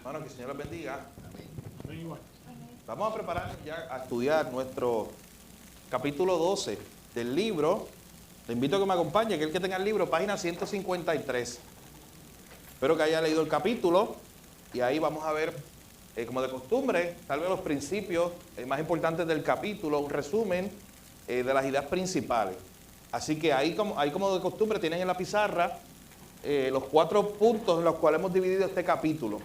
Hermano, que el Señor les bendiga. Amén. Vamos a prepararnos ya a estudiar nuestro capítulo 12 del libro. Le invito a que me acompañe, que el que tenga el libro, página 153. Espero que haya leído el capítulo y ahí vamos a ver, como de costumbre, tal vez los principios más importantes del capítulo, un resumen de las ideas principales. Así que ahí como de costumbre tienen en la pizarra los 4 puntos en los cuales hemos dividido este capítulo.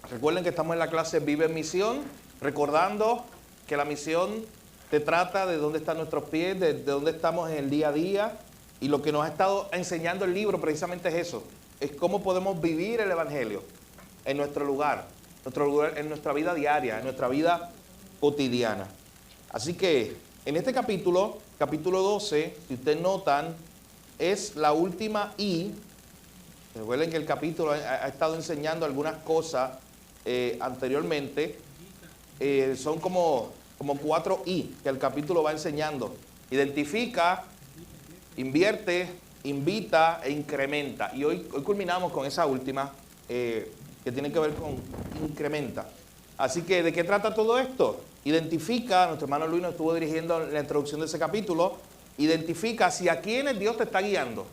Recuerden que estamos en la clase Vive en Misión, recordando que la misión te trata de dónde están nuestros pies, de dónde estamos en el día a día, y lo que nos ha estado enseñando el libro precisamente es eso, es cómo podemos vivir el Evangelio en nuestro lugar, en nuestra vida diaria, en nuestra vida cotidiana. Así que en este capítulo 12, si ustedes notan, es la última I. Recuerden que el capítulo ha estado enseñando algunas cosas anteriormente. Son como 4 I que el capítulo va enseñando. Identifica, invierte, invita e incrementa. Y hoy culminamos con esa última que tiene que ver con incrementa. Así que, ¿de qué trata todo esto? Identifica, nuestro hermano Luis nos estuvo dirigiendo la introducción de ese capítulo, identifica hacia quiénes Dios te está guiando.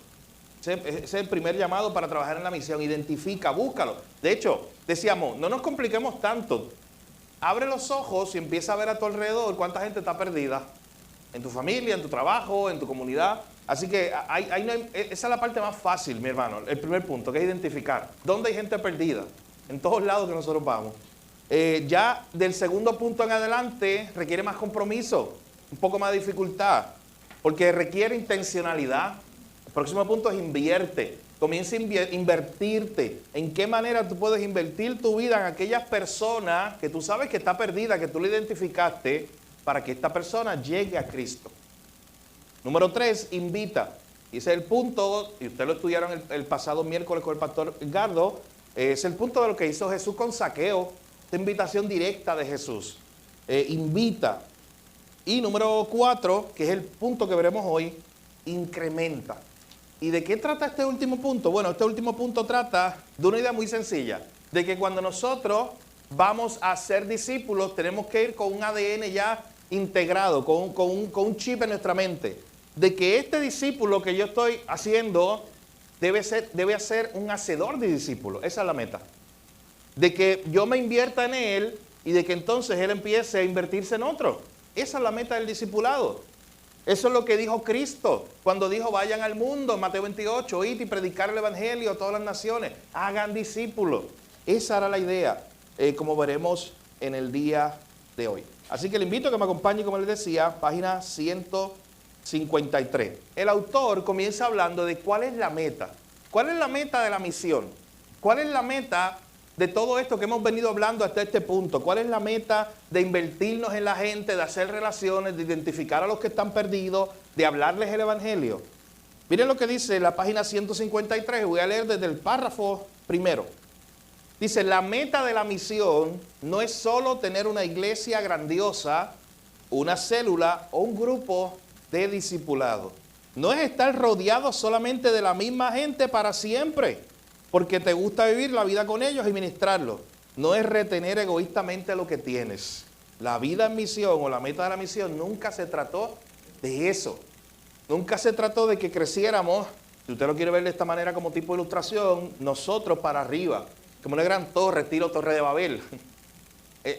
Ese es el primer llamado para trabajar en la misión. Identifica, búscalo. De hecho, decíamos, no nos compliquemos tanto. Abre los ojos y empieza a ver a tu alrededor cuánta gente está perdida. En tu familia, en tu trabajo, en tu comunidad. Así que esa es la parte más fácil, mi hermano. El primer punto, que es identificar. ¿Dónde hay gente perdida? En todos lados que nosotros vamos. Ya del segundo punto en adelante requiere más compromiso, un poco más de dificultad, porque requiere intencionalidad. El próximo punto es invierte. Comienza a invertirte. ¿En qué manera tú puedes invertir tu vida en aquellas personas que tú sabes que está perdida, que tú la identificaste, para que esta persona llegue a Cristo? Número 3, invita. Y ese es el punto, y ustedes lo estudiaron el pasado miércoles con el pastor Gardo, es el punto de lo que hizo Jesús con Zaqueo, esta invitación directa de Jesús. Invita. Y número 4, que es el punto que veremos hoy, incrementa. ¿Y de qué trata este último punto? Bueno, este último punto trata de una idea muy sencilla, de que cuando nosotros vamos a ser discípulos, tenemos que ir con un ADN ya integrado, con un chip en nuestra mente, de que este discípulo que yo estoy haciendo debe ser un hacedor de discípulos. Esa es la meta. De que yo me invierta en él y de que entonces él empiece a invertirse en otro. Esa es la meta del discipulado. Eso es lo que dijo Cristo cuando dijo vayan al mundo, Mateo 28, id y predicar el Evangelio a todas las naciones, hagan discípulos. Esa era la idea, como veremos en el día de hoy. Así que le invito a que me acompañe, como les decía, página 153. El autor comienza hablando de cuál es la meta. ¿Cuál es la meta de la misión? ¿Cuál es la meta de todo esto que hemos venido hablando hasta este punto? ¿Cuál es la meta de invertirnos en la gente, de hacer relaciones, de identificar a los que están perdidos, de hablarles el Evangelio? Miren lo que dice la página 153, voy a leer desde el párrafo primero. Dice, la meta de la misión no es solo tener una iglesia grandiosa, una célula o un grupo de discipulados. No es estar rodeado solamente de la misma gente para siempre, porque te gusta vivir la vida con ellos y ministrarlos. No es retener egoístamente lo que tienes. La vida en misión o la meta de la misión nunca se trató de eso. Nunca se trató de que creciéramos, si usted lo quiere ver de esta manera como tipo de ilustración, nosotros para arriba, como una gran torre, estilo Torre de Babel.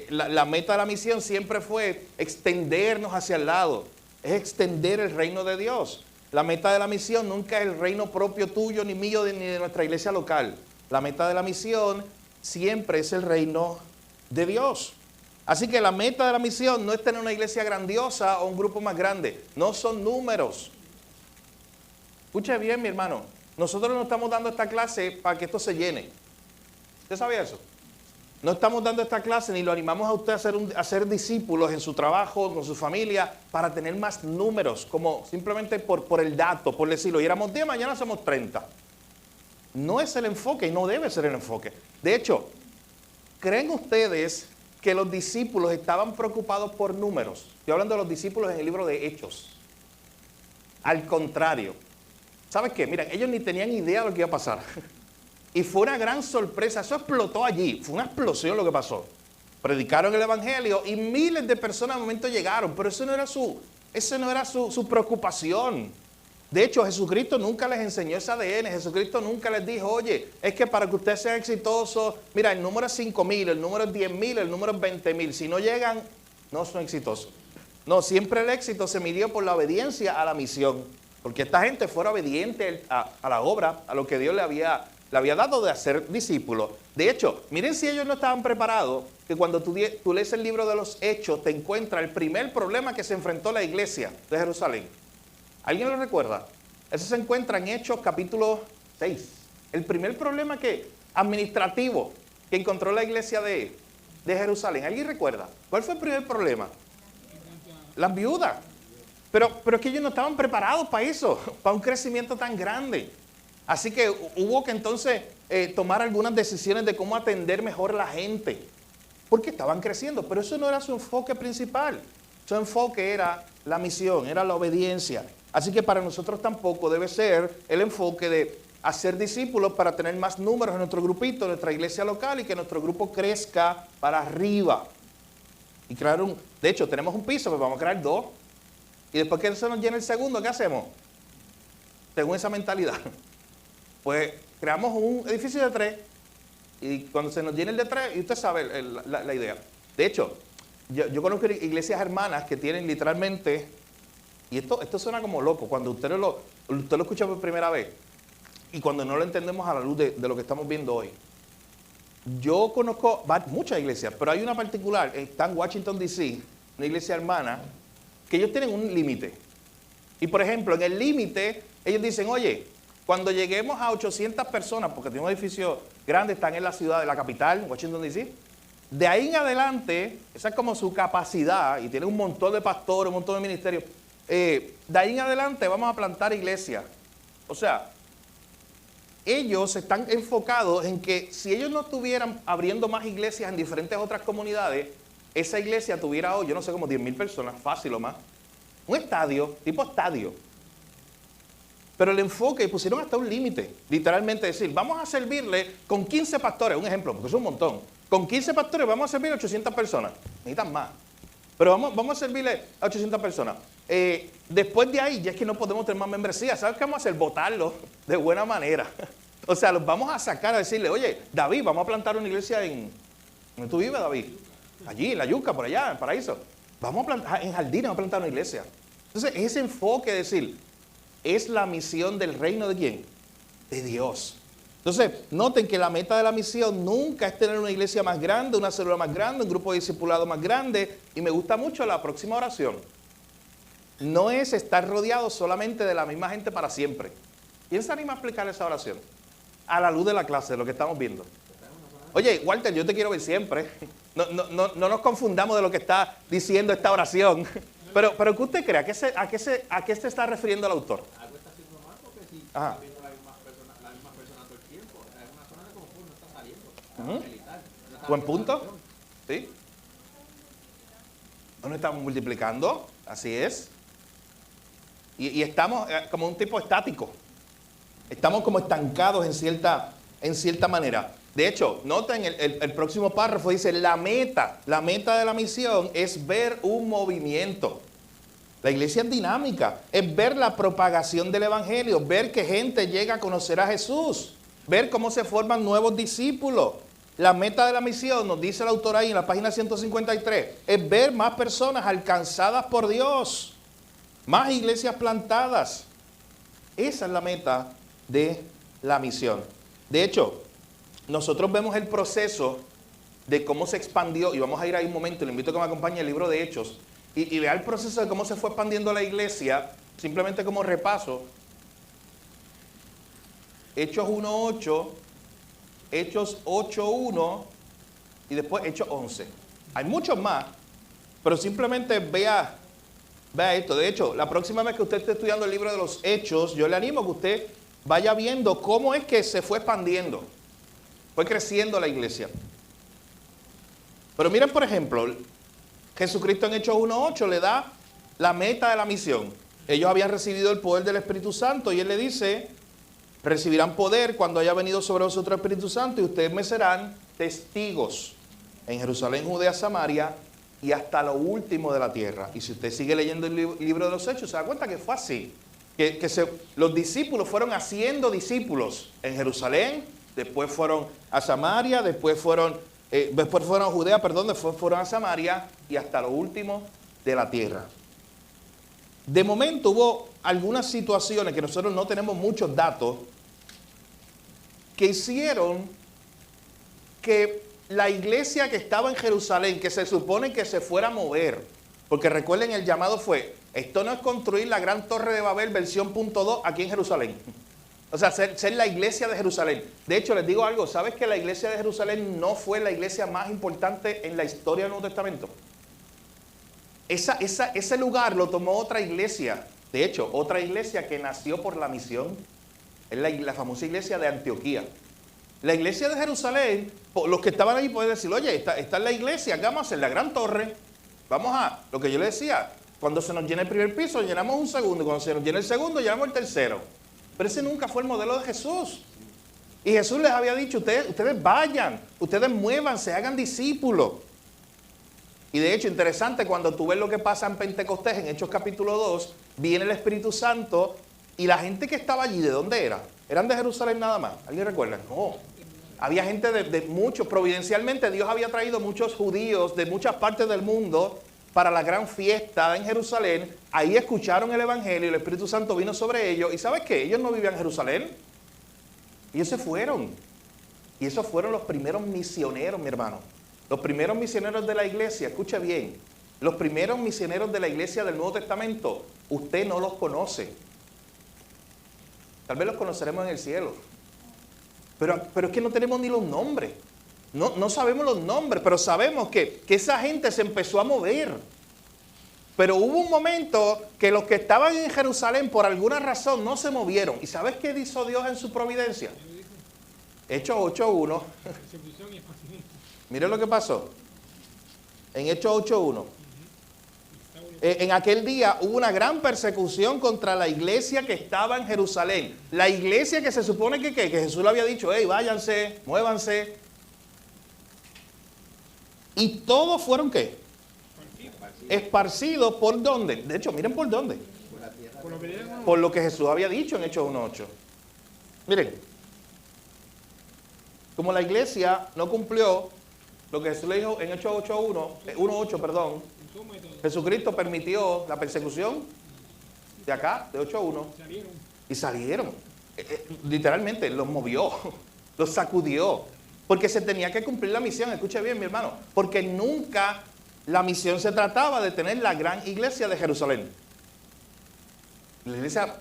La meta de la misión siempre fue extendernos hacia el lado, es extender el reino de Dios. La meta de la misión nunca es el reino propio tuyo, ni mío, ni de nuestra iglesia local. La meta de la misión siempre es el reino de Dios. Así que la meta de la misión no es tener una iglesia grandiosa o un grupo más grande. No son números. Escuche bien, mi hermano. Nosotros no estamos dando esta clase para que esto se llene. ¿Usted sabía eso? No estamos dando esta clase ni lo animamos a usted a ser discípulos en su trabajo, con su familia, para tener más números, como simplemente por el dato, por decirlo. Y éramos 10, mañana somos 30. No es el enfoque y no debe ser el enfoque. De hecho, ¿creen ustedes que los discípulos estaban preocupados por números? Estoy hablando de los discípulos en el libro de Hechos. Al contrario. ¿Sabes qué? Miren, ellos ni tenían idea de lo que iba a pasar. Y fue una gran sorpresa, eso explotó allí, fue una explosión lo que pasó. Predicaron el evangelio y miles de personas al momento llegaron, pero eso no era su preocupación. De hecho, Jesucristo nunca les enseñó ese ADN, Jesucristo nunca les dijo, oye, es que para que ustedes sean exitosos, mira, el número es 5,000, el número es 10,000, el número es 20,000. Si no llegan, no son exitosos. No, siempre el éxito se midió por la obediencia a la misión. Porque esta gente fuera obediente a la obra, a lo que Dios le había dado de hacer discípulos. De hecho, miren si ellos no estaban preparados, que cuando tú lees el libro de los Hechos, te encuentras el primer problema que se enfrentó la iglesia de Jerusalén. ¿Alguien lo recuerda? Eso se encuentra en Hechos capítulo 6. El primer problema administrativo que encontró la iglesia de Jerusalén. ¿Alguien recuerda? ¿Cuál fue el primer problema? Las viudas. Pero es que ellos no estaban preparados para eso, para un crecimiento tan grande. Así que hubo que entonces tomar algunas decisiones de cómo atender mejor a la gente. Porque estaban creciendo, pero eso no era su enfoque principal. Su enfoque era la misión, era la obediencia. Así que para nosotros tampoco debe ser el enfoque de hacer discípulos para tener más números en nuestro grupito, en nuestra iglesia local y que nuestro grupo crezca para arriba. Y crear de hecho, tenemos un piso, pues vamos a crear 2. Y después que se nos llene el segundo, ¿qué hacemos? Según esa mentalidad. Pues creamos un edificio de 3 y cuando se nos llene el de 3, y usted sabe la idea. De hecho, yo conozco iglesias hermanas que tienen literalmente, y esto suena como loco, cuando usted lo escucha por primera vez y cuando no lo entendemos a la luz de lo que estamos viendo hoy. Yo conozco muchas iglesias, pero hay una particular, está en Washington, D.C., una iglesia hermana, que ellos tienen un límite. Y por ejemplo, en el límite, ellos dicen, oye, cuando lleguemos a 800 personas, porque tiene un edificio grande, están en la ciudad de la capital, Washington, D.C., de ahí en adelante, esa es como su capacidad, y tiene un montón de pastores, un montón de ministerios, de ahí en adelante vamos a plantar iglesias. O sea, ellos están enfocados en que si ellos no estuvieran abriendo más iglesias en diferentes otras comunidades, esa iglesia tuviera hoy, yo no sé, como 10,000 personas, fácil o más. Un estadio, tipo estadio. Pero el enfoque, pusieron hasta un límite, literalmente decir, vamos a servirle con 15 pastores, un ejemplo, porque es un montón. Con 15 pastores vamos a servir a 800 personas, necesitan más. Pero vamos a servirle a 800 personas. Después de ahí, ya es que no podemos tener más membresía, ¿sabes qué vamos a hacer? Votarlos de buena manera. O sea, los vamos a sacar a decirle, oye, David, vamos a plantar una iglesia ¿dónde tú vives, David? Allí, en La Yuca, por allá, en Paraíso. Vamos a plantar, en Jardines vamos a plantar una iglesia. Entonces, ese enfoque de decir, es la misión del reino de ¿quién? De Dios. Entonces, noten que la meta de la misión nunca es tener una iglesia más grande, una célula más grande, un grupo de discipulado más grande. Y me gusta mucho la próxima oración. No es estar rodeado solamente de la misma gente para siempre. ¿Quién se anima a explicar esa oración? A la luz de la clase, de lo que estamos viendo. Oye, Walter, yo te quiero ver siempre. No nos confundamos de lo que está diciendo esta oración. Pero ¿qué usted cree? ¿A qué se está refiriendo el autor? Algo está haciendo mal porque si Ajá. está viendo la misma persona todo el tiempo, es una zona de confort, no está saliendo. Militar, no está Buen haciendo punto. acción. ¿Sí? No nos estamos multiplicando, así es. Y estamos como un tipo estático. Estamos como estancados en cierta manera. De hecho, noten el próximo párrafo, dice, la meta de la misión es ver un movimiento. La iglesia es dinámica, es ver la propagación del evangelio, ver que gente llega a conocer a Jesús, ver cómo se forman nuevos discípulos. La meta de la misión, nos dice el autor ahí en la página 153, es ver más personas alcanzadas por Dios, más iglesias plantadas. Esa es la meta de la misión. De hecho, nosotros vemos el proceso de cómo se expandió, y vamos a ir ahí un momento, le invito a que me acompañe el libro de Hechos, y vea el proceso de cómo se fue expandiendo la iglesia, simplemente como repaso. Hechos 1.8, Hechos 8.1 y después Hechos 11. Hay muchos más, pero simplemente vea esto. De hecho, la próxima vez que usted esté estudiando el libro de los Hechos, yo le animo a que usted vaya viendo cómo es que se fue expandiendo. Fue creciendo la iglesia. Pero miren, por ejemplo, Jesucristo en Hechos 1.8 le da la meta de la misión. Ellos habían recibido el poder del Espíritu Santo y Él le dice, recibirán poder cuando haya venido sobre vosotros el Espíritu Santo y ustedes me serán testigos en Jerusalén, Judea, Samaria y hasta lo último de la tierra. Y si usted sigue leyendo el libro de los Hechos, se da cuenta que fue así. Los discípulos fueron haciendo discípulos en Jerusalén, después fueron a Samaria, después fueron a Judea, después fueron a Samaria y hasta lo último de la tierra. De momento hubo algunas situaciones que nosotros no tenemos muchos datos que hicieron que la iglesia que estaba en Jerusalén, que se supone que se fuera a mover, porque recuerden el llamado fue, esto no es construir la gran torre de Babel versión .2 aquí en Jerusalén. O sea, ser la iglesia de Jerusalén. De hecho, les digo algo, ¿sabes que la iglesia de Jerusalén no fue la iglesia más importante en la historia del Nuevo Testamento? Ese lugar lo tomó otra iglesia. De hecho, otra iglesia que nació por la misión. Es la famosa iglesia de Antioquía. La iglesia de Jerusalén, los que estaban ahí pueden decir, oye, esta es la iglesia, ¿qué vamos a hacer? La gran torre. Vamos a, lo que yo le decía, cuando se nos llena el primer piso, llenamos un segundo. Cuando se nos llena el segundo, llenamos el tercero. Pero ese nunca fue el modelo de Jesús. Y Jesús les había dicho, ustedes vayan, ustedes muévanse, hagan discípulos. Y de hecho, interesante, cuando tú ves lo que pasa en Pentecostés, en Hechos capítulo 2, viene el Espíritu Santo y la gente que estaba allí, ¿de dónde era? ¿Eran de Jerusalén nada más? ¿Alguien recuerda? No. Había gente de muchos, providencialmente Dios había traído muchos judíos de muchas partes del mundo para la gran fiesta en Jerusalén. Ahí escucharon el Evangelio y el Espíritu Santo vino sobre ellos. ¿Y sabes qué? Ellos no vivían en Jerusalén. Ellos se fueron. Y esos fueron los primeros misioneros, mi hermano. Los primeros misioneros de la iglesia, escuche bien, los primeros misioneros de la iglesia del Nuevo Testamento, usted no los conoce. Tal vez los conoceremos en el cielo. Pero es que no tenemos ni los nombres. No sabemos los nombres, pero sabemos que esa gente se empezó a mover. Pero hubo un momento que los que estaban en Jerusalén por alguna razón no se movieron. ¿Y sabes qué hizo Dios en su providencia? Hechos 8.1. Miren lo que pasó. En Hechos 8.1. En aquel día hubo una gran persecución contra la iglesia que estaba en Jerusalén. La iglesia que se supone que Jesús le había dicho, hey, váyanse, muévanse. Y todos fueron ¿qué? Esparcidos. ¿Por dónde? De hecho, miren por dónde. Por lo que Jesús había dicho en Hechos 1.8. Miren. Como la iglesia no cumplió lo que Jesús le dijo en Hechos 1.8, perdón. Jesucristo permitió la persecución de acá, de 8.1. Y salieron. Literalmente, los movió, los sacudió. Porque se tenía que cumplir la misión. Escuche bien, mi hermano. Porque nunca la misión se trataba de tener la gran iglesia de Jerusalén. La iglesia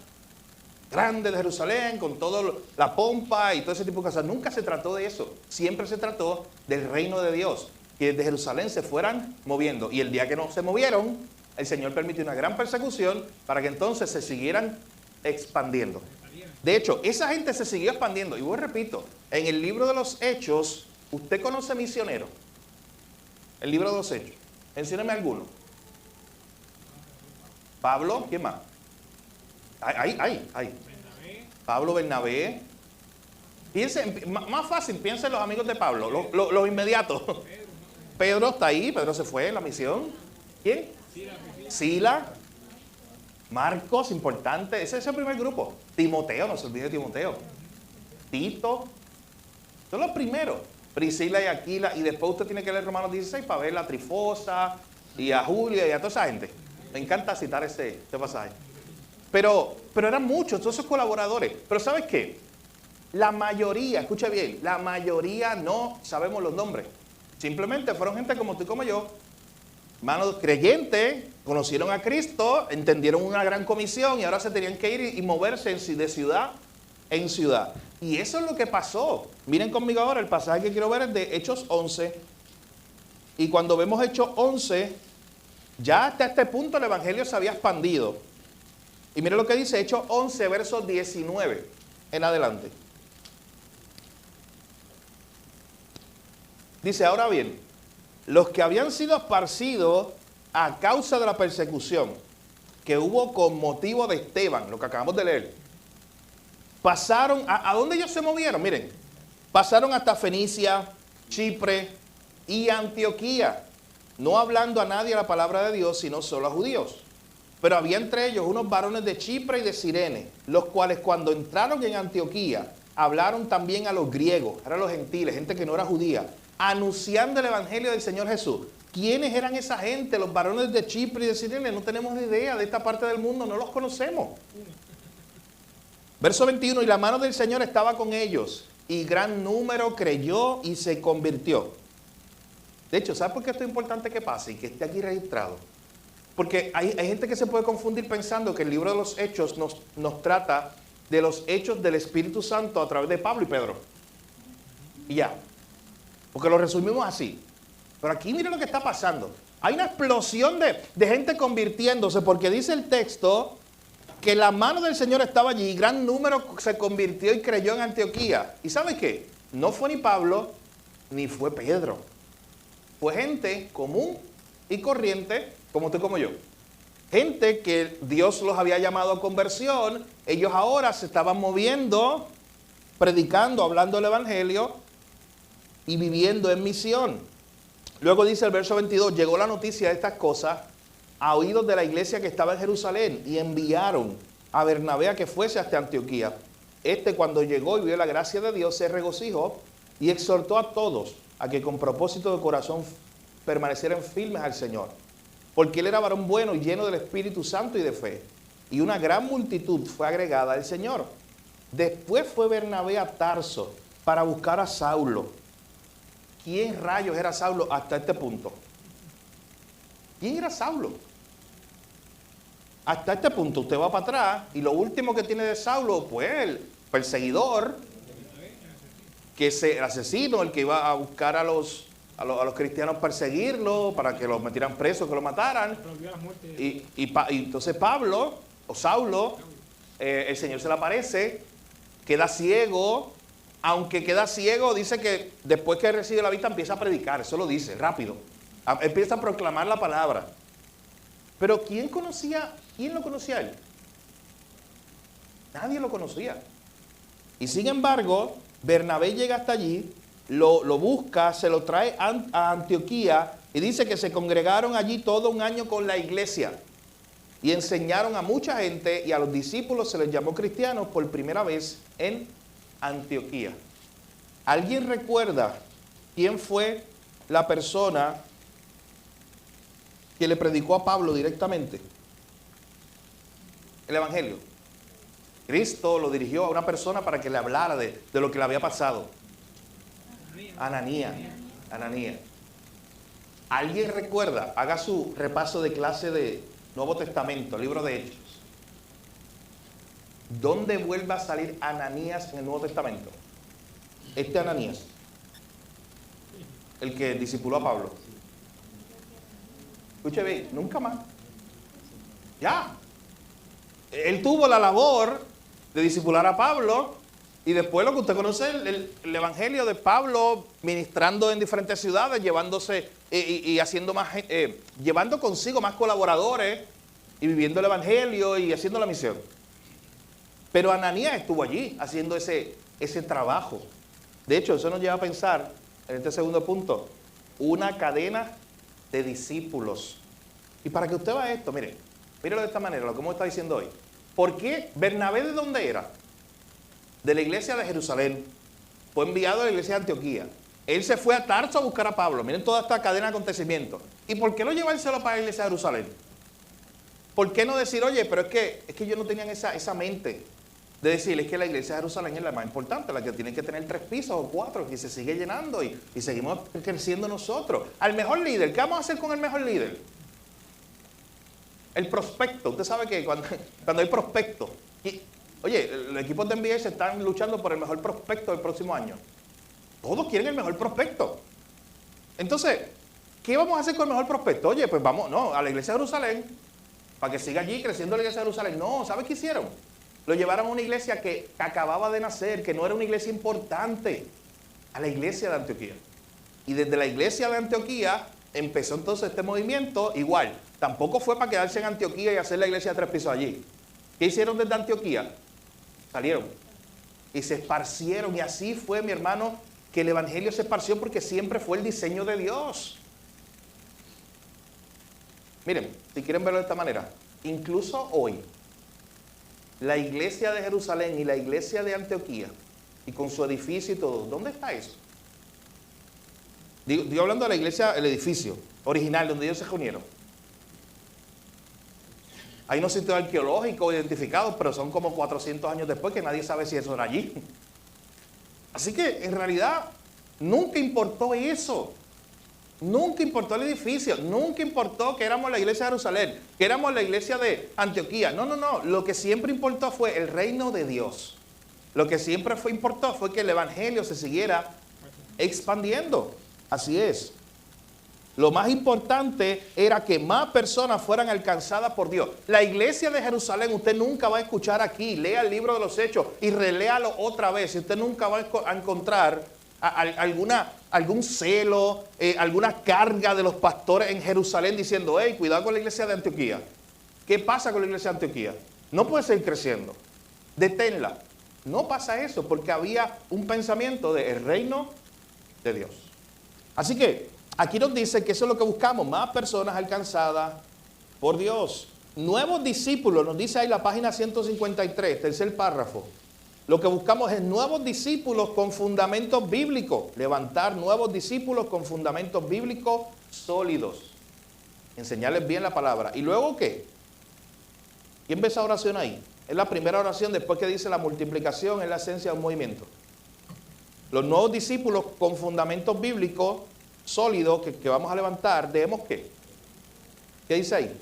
grande de Jerusalén, con toda la pompa y todo ese tipo de cosas. Nunca se trató de eso. Siempre se trató del reino de Dios. Que desde Jerusalén se fueran moviendo. Y el día que no se movieron, el Señor permitió una gran persecución para que entonces se siguieran expandiendo. De hecho, esa gente se siguió expandiendo. Y vos repito, en el libro de los Hechos, ¿usted conoce misioneros? El libro de los Hechos. Mencióneme alguno. Pablo, ¿quién más? Ahí. Pablo, Bernabé. Piense, más fácil, piensen en los amigos de Pablo, los inmediatos. Pedro está ahí, Pedro se fue en la misión. ¿Quién? Sila. Marcos, importante. Ese es el primer grupo. Timoteo, no se olvide de Timoteo. Tito. Son los primeros. Priscila y Aquila. Y después usted tiene que leer Romanos 16 para ver a Trifosa y a Julia y a toda esa gente. Me encanta citar este pasaje. Pero eran muchos, todos esos colaboradores. Pero ¿sabes qué? La mayoría, escucha bien, la mayoría no sabemos los nombres. Simplemente fueron gente como tú y como yo, hermanos creyentes, conocieron a Cristo, entendieron una gran comisión y ahora se tenían que ir y moverse de ciudad en ciudad. Y eso es lo que pasó. Miren conmigo ahora, el pasaje que quiero ver es de Hechos 11. Y cuando vemos Hechos 11, ya hasta este punto el evangelio se había expandido. Y miren lo que dice Hechos 11, versos 19 en adelante. Dice, ahora bien, los que habían sido esparcidos a causa de la persecución que hubo con motivo de Esteban, lo que acabamos de leer, pasaron, ¿a dónde ellos se movieron? Miren, pasaron hasta Fenicia, Chipre y Antioquía, no hablando a nadie la palabra de Dios, sino solo a judíos. Pero había entre ellos unos varones de Chipre y de Cirene, los cuales cuando entraron en Antioquía, hablaron también a los griegos, eran los gentiles, gente que no era judía, anunciando el evangelio del Señor Jesús. ¿Quiénes eran esa gente? Los varones de Chipre y de Cirene, no tenemos ni idea de esta parte del mundo, no los conocemos. Verso 21, y la mano del Señor estaba con ellos, y gran número creyó y se convirtió. De hecho, ¿sabes por qué esto es importante que pase y que esté aquí registrado? Porque hay gente que se puede confundir pensando que el libro de los Hechos nos trata de los hechos del Espíritu Santo a través de Pablo y Pedro. Y ya. Porque lo resumimos así. Pero aquí miren lo que está pasando. Hay una explosión de gente convirtiéndose, porque dice el texto que la mano del Señor estaba allí y gran número se convirtió y creyó en Antioquía. ¿Y sabe qué? No fue ni Pablo ni fue Pedro. Fue gente común y corriente, como usted como yo. Gente que Dios los había llamado a conversión. Ellos ahora se estaban moviendo, predicando, hablando el evangelio y viviendo en misión. Luego dice el verso 22, llegó la noticia de estas cosas a oídos de la iglesia que estaba en Jerusalén y enviaron a Bernabé a que fuese hasta Antioquía. Cuando llegó y vio la gracia de Dios, se regocijó y exhortó a todos a que con propósito de corazón permanecieran firmes al Señor. Porque él era varón bueno y lleno del Espíritu Santo y de fe. Y una gran multitud fue agregada al Señor. Después fue Bernabé a Tarso para buscar a Saulo. ¿Quién rayos era Saulo hasta este punto? ¿Quién era Saulo? Hasta este punto usted va para atrás y lo último que tiene de Saulo, pues el perseguidor, que es el asesino, el que iba a buscar a los cristianos, perseguirlo para que los metieran presos, que lo mataran. Y entonces Pablo, o Saulo, el Señor se le aparece, queda ciego. Aunque queda ciego, dice que después que recibe la vista empieza a predicar, eso lo dice, rápido. Empieza a proclamar la palabra. Pero ¿quién lo conocía a él? Nadie lo conocía. Y sin embargo, Bernabé llega hasta allí, lo busca, se lo trae a Antioquía y dice que se congregaron allí todo un año con la iglesia y enseñaron a mucha gente y a los discípulos se les llamó cristianos por primera vez en Antioquía. ¿Alguien recuerda quién fue la persona que le predicó a Pablo directamente el evangelio? Cristo lo dirigió a una persona para que le hablara de lo que le había pasado. Ananías. ¿Alguien recuerda? Haga su repaso de clase de Nuevo Testamento, libro de Hechos. ¿Dónde vuelve a salir Ananías en el Nuevo Testamento? Ananías, el que discipuló a Pablo. Escuche bien, nunca más. Ya. Él tuvo la labor de discipular a Pablo y después lo que usted conoce, el evangelio de Pablo ministrando en diferentes ciudades, llevándose y haciendo más, llevando consigo más colaboradores y viviendo el evangelio y haciendo la misión. Pero Ananías estuvo allí haciendo ese trabajo. De hecho, eso nos lleva a pensar, en este segundo punto, una cadena de discípulos. Y para que usted vea esto, mírelo de esta manera, lo que hemos estado diciendo hoy. ¿Por qué Bernabé de dónde era? De la iglesia de Jerusalén. Fue enviado a la iglesia de Antioquía. Él se fue a Tarso a buscar a Pablo. Miren toda esta cadena de acontecimientos. ¿Y por qué no llevárselo para la iglesia de Jerusalén? ¿Por qué no decir, oye, pero es que ellos no tenían esa mente de decirles que la iglesia de Jerusalén es la más importante, la que tiene que tener 3 pisos o 4, que se sigue llenando y seguimos creciendo nosotros? Al mejor líder, ¿qué vamos a hacer con el mejor líder? El prospecto. Usted sabe que cuando hay prospecto, oye, los equipos de NBA se están luchando por el mejor prospecto del próximo año. Todos quieren el mejor prospecto. Entonces, ¿qué vamos a hacer con el mejor prospecto? Oye, pues vamos, a la iglesia de Jerusalén, para que siga allí creciendo la iglesia de Jerusalén. No, ¿sabes qué hicieron? Lo llevaron a una iglesia que acababa de nacer, que no era una iglesia importante, a la iglesia de Antioquía. Y desde la iglesia de Antioquía empezó entonces este movimiento. Igual, tampoco fue para quedarse en Antioquía y hacer la iglesia de 3 pisos allí. ¿Qué hicieron desde Antioquía? Salieron y se esparcieron. Y así fue, mi hermano, que el evangelio se esparció porque siempre fue el diseño de Dios. Miren, si quieren verlo de esta manera, incluso hoy, la iglesia de Jerusalén y la iglesia de Antioquía, y con su edificio y todo, ¿dónde está eso? Digo hablando de la iglesia, el edificio original donde ellos se reunieron. Hay unos sitios arqueológicos identificados, pero son como 400 años después que nadie sabe si eso era allí. Así que en realidad nunca importó eso. Nunca importó el edificio, nunca importó que éramos la iglesia de Jerusalén, que éramos la iglesia de Antioquía. No. Lo que siempre importó fue el reino de Dios. Lo que siempre importó fue que el evangelio se siguiera expandiendo. Así es. Lo más importante era que más personas fueran alcanzadas por Dios. La iglesia de Jerusalén, usted nunca va a escuchar aquí. Lea el libro de los Hechos y reléalo otra vez. Y usted nunca va a encontrar algún celo, alguna carga de los pastores en Jerusalén diciendo, hey, cuidado con la iglesia de Antioquía. ¿Qué pasa con la iglesia de Antioquía? No puede seguir creciendo. Deténla. No pasa eso porque había un pensamiento del reino de Dios. Así que aquí nos dice que eso es lo que buscamos, más personas alcanzadas por Dios. Nuevos discípulos, nos dice ahí la página 153, tercer párrafo. Lo que buscamos es nuevos discípulos con fundamentos bíblicos. Levantar nuevos discípulos con fundamentos bíblicos sólidos. Enseñarles bien la palabra. ¿Y luego qué? ¿Quién ve esa oración ahí? Es la primera oración después que dice la multiplicación es la esencia de un movimiento. Los nuevos discípulos con fundamentos bíblicos sólidos que vamos a levantar, debemos ¿qué? ¿Qué dice ahí?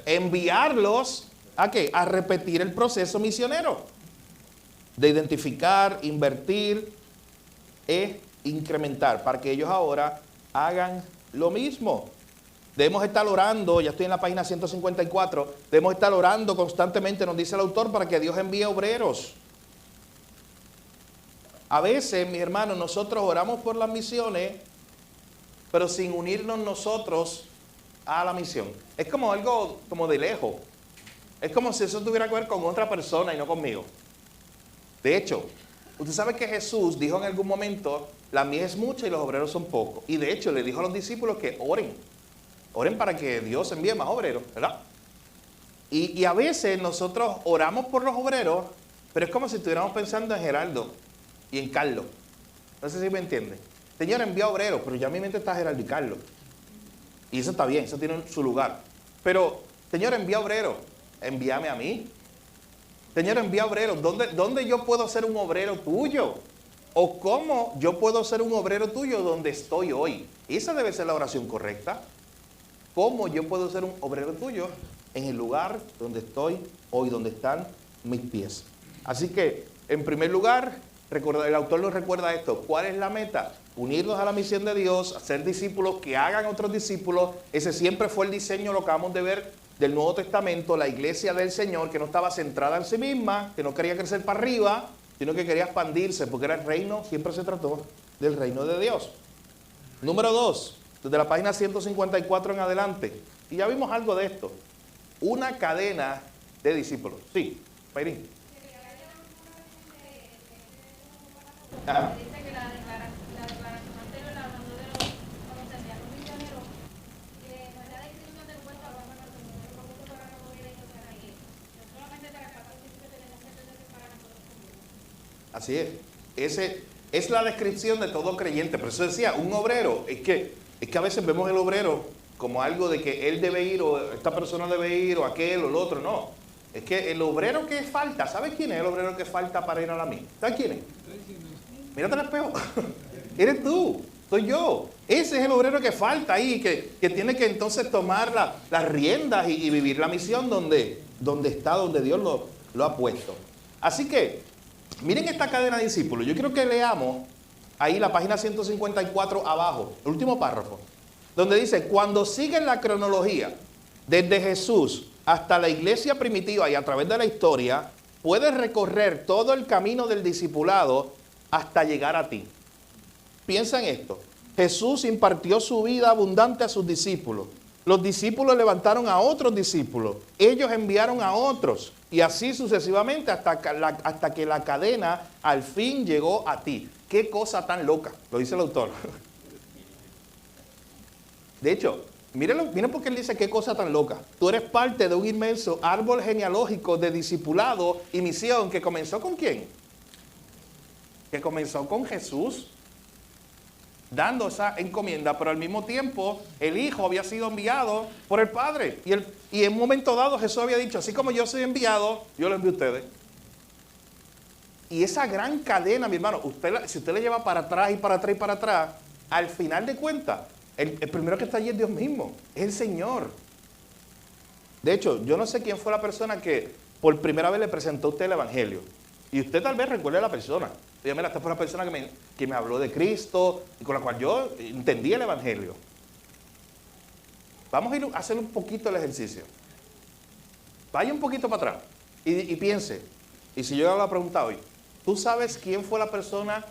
Enviarlos ¿a qué? A repetir el proceso misionero de identificar, invertir e incrementar para que ellos ahora hagan lo mismo. Debemos estar orando, ya estoy en la página 154, debemos estar orando constantemente, nos dice el autor, para que Dios envíe obreros. A veces, mis hermanos, nosotros oramos por las misiones, pero sin unirnos nosotros a la misión. Es como algo como de lejos. Es como si eso tuviera que ver con otra persona y no conmigo. De hecho, usted sabe que Jesús dijo en algún momento, la mies es mucha y los obreros son pocos. Y de hecho le dijo a los discípulos que oren. Oren para que Dios envíe más obreros, ¿verdad? Y a veces nosotros oramos por los obreros, pero es como si estuviéramos pensando en Geraldo y en Carlos. No sé si me entiende. Señor, envía obreros, pero ya en mi mente está Geraldo y Carlos. Y eso está bien, eso tiene su lugar. Pero, Señor, envía obreros, envíame a mí. Señor, envía obreros. ¿Dónde yo puedo ser un obrero tuyo? ¿O cómo yo puedo ser un obrero tuyo donde estoy hoy? Esa debe ser la oración correcta. ¿Cómo yo puedo ser un obrero tuyo en el lugar donde estoy hoy, donde están mis pies? Así que, en primer lugar, el autor nos recuerda esto. ¿Cuál es la meta? Unirnos a la misión de Dios, hacer discípulos que hagan otros discípulos. Ese siempre fue el diseño, lo acabamos de ver, del Nuevo Testamento, la iglesia del Señor, que no estaba centrada en sí misma, que no quería crecer para arriba, sino que quería expandirse, porque era el reino, siempre se trató del reino de Dios. Número 2, desde la página 154 en adelante, y ya vimos algo de esto, una cadena de discípulos. Sí, Pairín. Ajá. Así es. Ese es la descripción de todo creyente. Por eso decía, un obrero, es que a veces vemos el obrero como algo de que él debe ir, o esta persona debe ir, o aquel, o el otro. No. Es que el obrero que falta, ¿sabes quién es el obrero que falta para ir a la misa? ¿Sabes quién es? Mírate al espejo. Eres tú, soy yo. Ese es el obrero que falta ahí, que tiene que entonces tomar las riendas y vivir la misión donde Dios lo ha puesto. Así que, miren esta cadena de discípulos. Yo quiero que leamos ahí la página 154 abajo, el último párrafo, donde dice, cuando siguen la cronología, desde Jesús hasta la iglesia primitiva y a través de la historia, puedes recorrer todo el camino del discipulado hasta llegar a ti. Piensa en esto. Jesús impartió su vida abundante a sus discípulos. Los discípulos levantaron a otros discípulos. Ellos enviaron a otros. Y así sucesivamente hasta que la cadena al fin llegó a ti. Qué cosa tan loca, lo dice el autor. De hecho, miren por qué él dice qué cosa tan loca. Tú eres parte de un inmenso árbol genealógico de discipulado y misión que comenzó ¿con quién? Que comenzó con Jesús, dando esa encomienda, pero al mismo tiempo el Hijo había sido enviado por el Padre. Y en un momento dado Jesús había dicho, así como yo soy enviado, yo lo envío a ustedes. Y esa gran cadena, mi hermano, si usted le lleva para atrás y para atrás y para atrás, al final de cuentas, el primero que está allí es Dios mismo, es el Señor. De hecho, yo no sé quién fue la persona que por primera vez le presentó a usted el Evangelio. Y usted tal vez recuerde a la persona. Diga, mira, esta fue la persona que me habló de Cristo y con la cual yo entendí el Evangelio. Vamos a ir a hacer un poquito el ejercicio. Vaya un poquito para atrás y piense. Y si yo le hago la pregunta hoy, ¿tú sabes quién fue la persona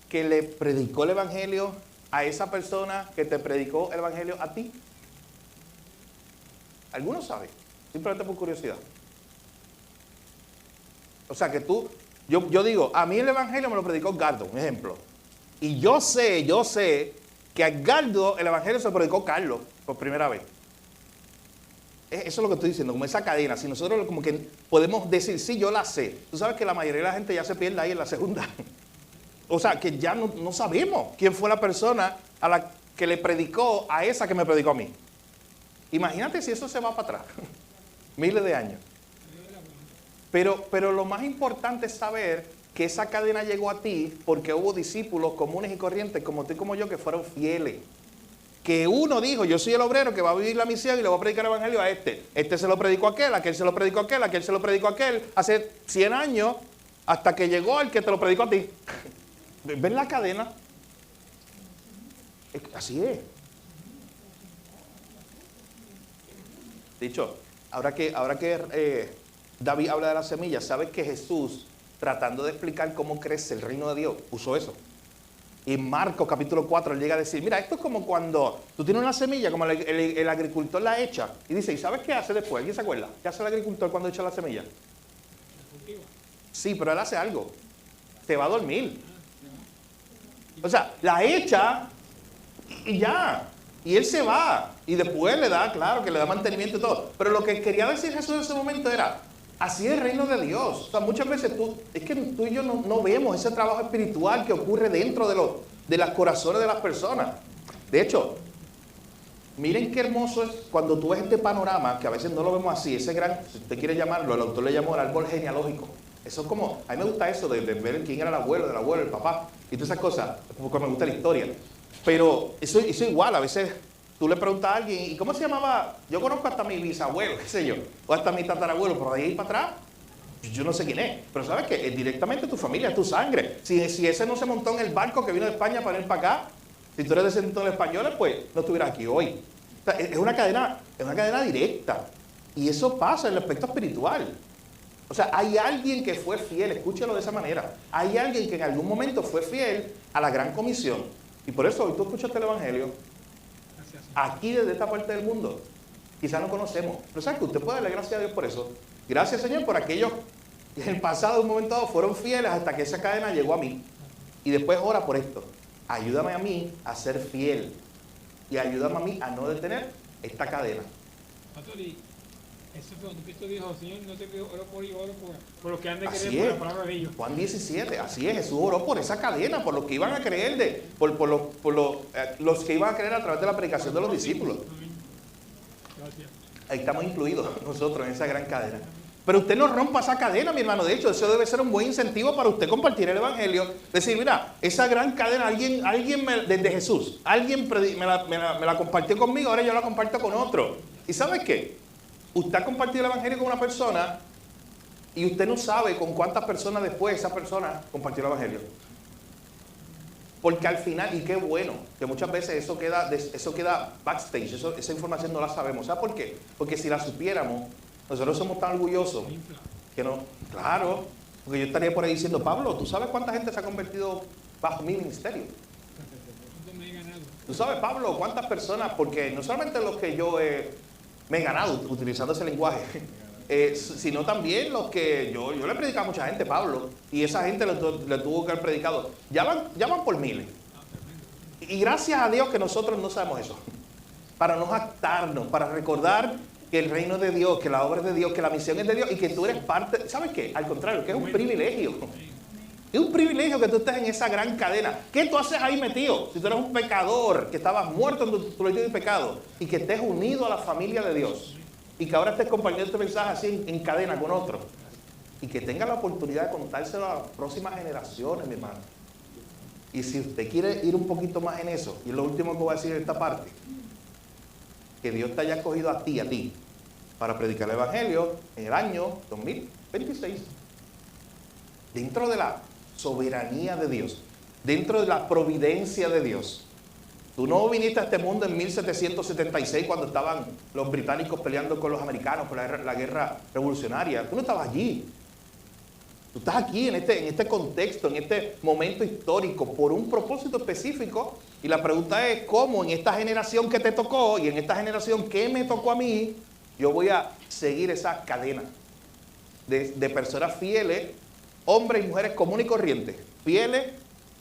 que le predicó el Evangelio a esa persona que te predicó el Evangelio a ti? ¿Alguno sabe? Simplemente por curiosidad. O sea que yo digo, a mí el Evangelio me lo predicó Edgardo, un ejemplo. Y yo sé que a Edgardo el Evangelio se lo predicó Carlos por primera vez. Eso es lo que estoy diciendo, como esa cadena. Si nosotros como que podemos decir, sí, yo la sé. Tú sabes que la mayoría de la gente ya se pierde ahí en la segunda. O sea, que ya no sabemos quién fue la persona a la que le predicó a esa que me predicó a mí. Imagínate si eso se va para atrás. Miles de años. Pero lo más importante es saber que esa cadena llegó a ti porque hubo discípulos comunes y corrientes como tú y como yo que fueron fieles. Que uno dijo, yo soy el obrero que va a vivir la misión y le voy a predicar el Evangelio a este. Este se lo predicó a aquel se lo predicó a aquel se lo predicó a aquel. Hace 100 años hasta que llegó el que te lo predicó a ti. ¿Ven la cadena? Así es. Dicho, ahora que David habla de la semilla, ¿sabes que Jesús, tratando de explicar cómo crece el reino de Dios, usó eso? Y en Marcos capítulo 4 él llega a decir, mira, esto es como cuando tú tienes una semilla, como el agricultor la echa, y dice, ¿y sabes qué hace después? ¿Alguien se acuerda? ¿Qué hace el agricultor cuando echa la semilla? Sí, pero él hace algo. Se va a dormir. O sea, la echa y ya. Y él se va. Y después le da, claro, que le da mantenimiento y todo. Pero lo que quería decir Jesús en ese momento era, así es el reino de Dios. O sea, muchas veces es que tú y yo no vemos ese trabajo espiritual que ocurre dentro de los corazones de las personas. De hecho, miren qué hermoso es cuando tú ves este panorama, que a veces no lo vemos así, ese gran, si usted quiere llamarlo, el autor le llamó el árbol genealógico. Eso es como, a mí me gusta eso de ver quién era el abuelo, del abuelo, el papá, y todas esas cosas, porque me gusta la historia. Pero eso igual, a veces tú le preguntas a alguien, ¿y cómo se llamaba? Yo conozco hasta mi bisabuelo, qué sé yo, o hasta mi tatarabuelo, pero de ahí para atrás, yo no sé quién es. Pero sabes que es directamente tu familia, es tu sangre. Si ese no se montó en el barco que vino de España para venir para acá, si tú eres descendiente de los españoles, pues no estuvieras aquí hoy. O sea, es una cadena directa. Y eso pasa en el aspecto espiritual. O sea, hay alguien que fue fiel, escúchalo de esa manera. Hay alguien que en algún momento fue fiel a la gran comisión. Y por eso hoy tú escuchaste el Evangelio. Aquí desde esta parte del mundo. Quizás no conocemos. Pero sabes que usted puede darle gracias a Dios por eso. Gracias, Señor, por aquellos que en el pasado, en un momento dado, fueron fieles hasta que esa cadena llegó a mí. Y después ora por esto. Ayúdame a mí a ser fiel. Y ayúdame a mí a no detener esta cadena. Pastor, y eso fue cuando Cristo dijo, Señor, no te pido oro por ellos, oro por los que han de Así creer es. por la palabra de ellos. Juan 17, así es, Jesús oró por esa cadena, por los que iban a creer, por los que iban a creer a través de la predicación de los discípulos. Gracias. Ahí estamos incluidos nosotros en esa gran cadena. Pero usted no rompa esa cadena, mi hermano. De hecho, eso debe ser un buen incentivo para usted compartir el Evangelio. Decir, mira, esa gran cadena, alguien desde Jesús, alguien me la compartió conmigo, ahora yo la comparto con otro. ¿Y sabes qué? Usted ha compartido el Evangelio con una persona y usted no sabe con cuántas personas después esa persona compartió el Evangelio. Porque al final, y qué bueno, que muchas veces eso queda backstage, esa información no la sabemos. ¿Sabe por qué? Porque si la supiéramos, nosotros somos tan orgullosos que no, claro, porque yo estaría por ahí diciendo, Pablo, ¿tú sabes cuánta gente se ha convertido bajo mi ministerio? me he ganado. Tú sabes, Pablo, cuántas personas, porque no solamente los que yo me he ganado utilizando ese lenguaje, sino también los que yo le he predicado a mucha gente, Pablo, y esa gente le tuvo que haber predicado. Ya van por miles. Y gracias a Dios que nosotros no sabemos eso. Para no jactarnos, para recordar que el reino es de Dios, que la obra es de Dios, que la misión es de Dios y que tú eres parte. ¿Sabes qué? Al contrario, que es un privilegio. Es un privilegio que tú estés en esa gran cadena. ¿Qué tú haces ahí metido? Si tú eres un pecador, que estabas muerto en tu lecho de pecado y que estés unido a la familia de Dios y que ahora estés compartiendo este mensaje así en cadena con otro y que tengas la oportunidad de contárselo a las próximas generaciones, mi hermano. Y si usted quiere ir un poquito más en eso, y es lo último que voy a decir en esta parte, que Dios te haya escogido a ti, para predicar el Evangelio en el año 2026. Dentro de la soberanía de Dios, dentro de la providencia de Dios. Tú no viniste a este mundo en 1776 cuando estaban los británicos peleando con los americanos por la guerra revolucionaria. Tú no estabas allí. Tú estás aquí en este contexto, en este momento histórico, por un propósito específico. Y la pregunta es, ¿cómo en esta generación que te tocó y en esta generación que me tocó a mí, yo voy a seguir esa cadena de personas fieles, hombres y mujeres comunes y corrientes, fieles,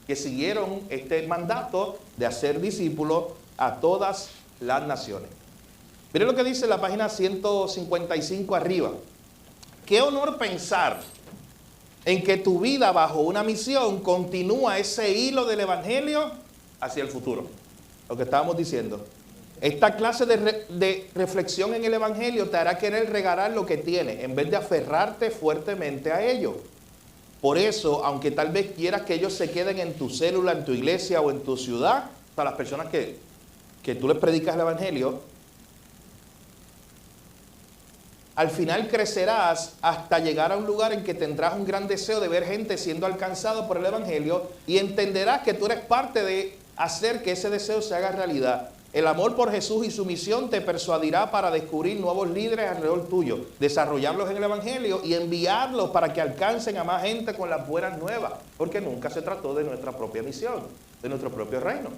que siguieron este mandato de hacer discípulos a todas las naciones? Miren lo que dice la página 155 arriba. Qué honor pensar en que tu vida bajo una misión continúa ese hilo del Evangelio hacia el futuro. Lo que estábamos diciendo. Esta clase de reflexión en el Evangelio te hará querer regalar lo que tienes en vez de aferrarte fuertemente a ello. Por eso, aunque tal vez quieras que ellos se queden en tu célula, en tu iglesia o en tu ciudad, para las personas que tú les predicas el Evangelio, al final crecerás hasta llegar a un lugar en que tendrás un gran deseo de ver gente siendo alcanzado por el Evangelio y entenderás que tú eres parte de hacer que ese deseo se haga realidad. El amor por Jesús y su misión te persuadirá para descubrir nuevos líderes alrededor tuyo, desarrollarlos en el Evangelio y enviarlos para que alcancen a más gente con las buenas nuevas, porque nunca se trató de nuestra propia misión, de nuestro propio reino.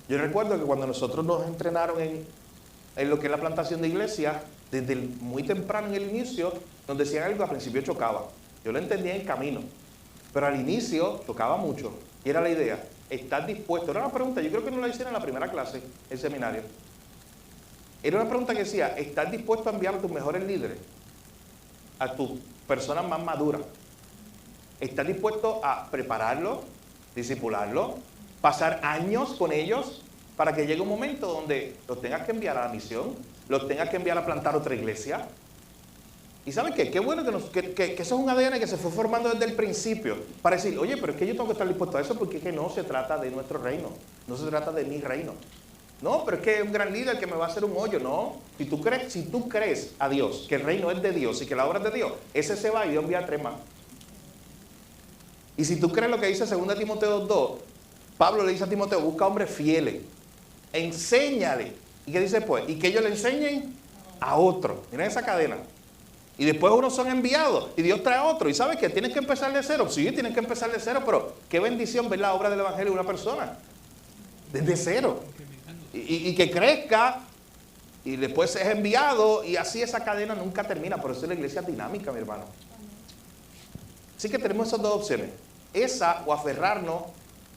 Yo recuerdo que cuando nosotros nos entrenaron en lo que es la plantación de iglesia, desde muy temprano en el inicio, nos decían algo, al principio chocaba. Yo lo entendía en camino, pero al inicio tocaba mucho. Y era la idea, ¿estás dispuesto? Era una pregunta, yo creo que no la hicieron en la primera clase, el seminario. Era una pregunta que decía, ¿estás dispuesto a enviar a tus mejores líderes? A tus personas más maduras. ¿Estás dispuesto a prepararlos, discipularlos, pasar años con ellos para que llegue un momento donde los tengas que enviar a la misión, los tengas que enviar a plantar otra iglesia? ¿Y saben qué? Qué bueno que eso es un ADN que se fue formando desde el principio para decir, oye, pero es que yo tengo que estar dispuesto a eso porque es que no se trata de nuestro reino, no se trata de mi reino. No, pero es que es un gran líder que me va a hacer un hoyo. No, si tú crees a Dios, que el reino es de Dios y que la obra es de Dios, ese se va y Dios envía a 3 más. Y si tú crees lo que dice 2 Timoteo 2, Pablo le dice a Timoteo, busca hombres fieles, enséñale. ¿Y qué dice pues? Y que ellos le enseñen a otro. Miren esa cadena. Y después unos son enviados y Dios trae a otro. ¿Y sabes qué? ¿Tienes que empezar de cero? Sí, tienes que empezar de cero, pero qué bendición ver la obra del Evangelio de una persona. Desde cero. Y que crezca y después es enviado y así esa cadena nunca termina. Por eso la iglesia es dinámica, mi hermano. Así que tenemos esas dos opciones. Esa o aferrarnos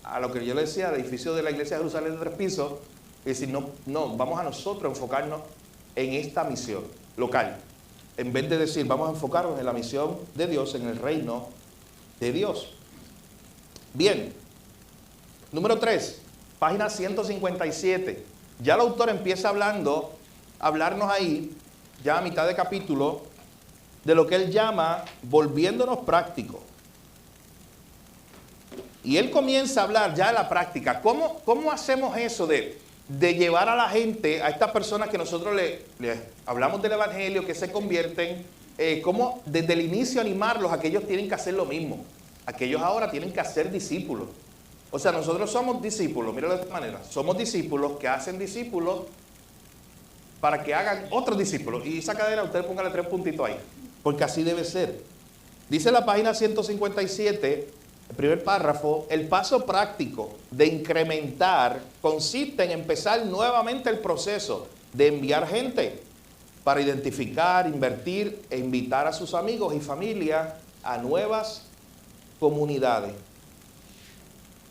a lo que yo le decía, el edificio de la iglesia de Jerusalén de 3 pisos, y decir, no, vamos a nosotros enfocarnos en esta misión local. En vez de decir, vamos a enfocarnos en la misión de Dios, en el reino de Dios. Bien. Número 3, página 157. Ya el autor empieza a hablarnos ahí, ya a mitad de capítulo, de lo que él llama volviéndonos prácticos. Y él comienza a hablar ya de la práctica. ¿Cómo hacemos eso de llevar a la gente, a estas personas que nosotros le hablamos del Evangelio, que se convierten, cómo desde el inicio animarlos a que ellos tienen que hacer lo mismo? A que ellos ahora tienen que hacer discípulos. O sea, nosotros somos discípulos, míralo de esta manera. Somos discípulos que hacen discípulos para que hagan otros discípulos. Y esa cadena, ustedes pónganle 3 puntitos ahí, porque así debe ser. Dice la página 157, el primer párrafo, el paso práctico de incrementar consiste en empezar nuevamente el proceso de enviar gente para identificar, invertir e invitar a sus amigos y familia a nuevas comunidades.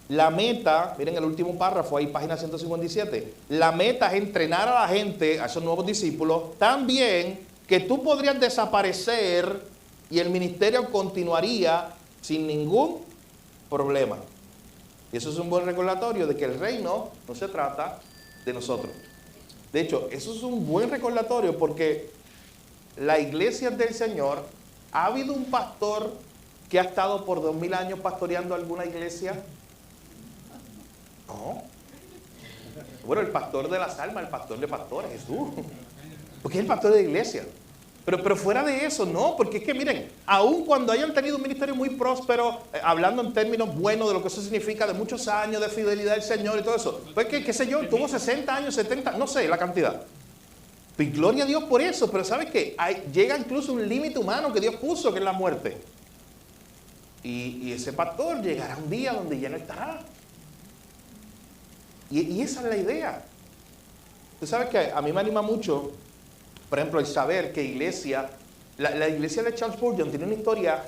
La meta, miren el último párrafo ahí, página 157, la meta es entrenar a la gente, a esos nuevos discípulos, también que tú podrías desaparecer y el ministerio continuaría sin ningún problema. Y eso es un buen recordatorio de que el reino no se trata de nosotros. De hecho, eso es un buen recordatorio porque la iglesia del Señor, ¿ha habido un pastor que ha estado por 2000 años pastoreando alguna iglesia? No. Bueno, el pastor de las almas, el pastor de pastores, Jesús. Porque es el pastor de la iglesia. Pero fuera de eso, no, porque es que miren, aun cuando hayan tenido un ministerio muy próspero, hablando en términos buenos de lo que eso significa, de muchos años de fidelidad al Señor y todo eso, pues que, qué sé yo, tuvo 60 años, 70, no sé la cantidad. Pues gloria a Dios por eso, pero ¿sabes qué? Llega incluso un límite humano que Dios puso, que es la muerte. Y ese pastor llegará un día donde ya no estará. Y esa es la idea. Tú sabes que a mí me anima mucho, por ejemplo, el saber que la iglesia de Charles Spurgeon tiene una historia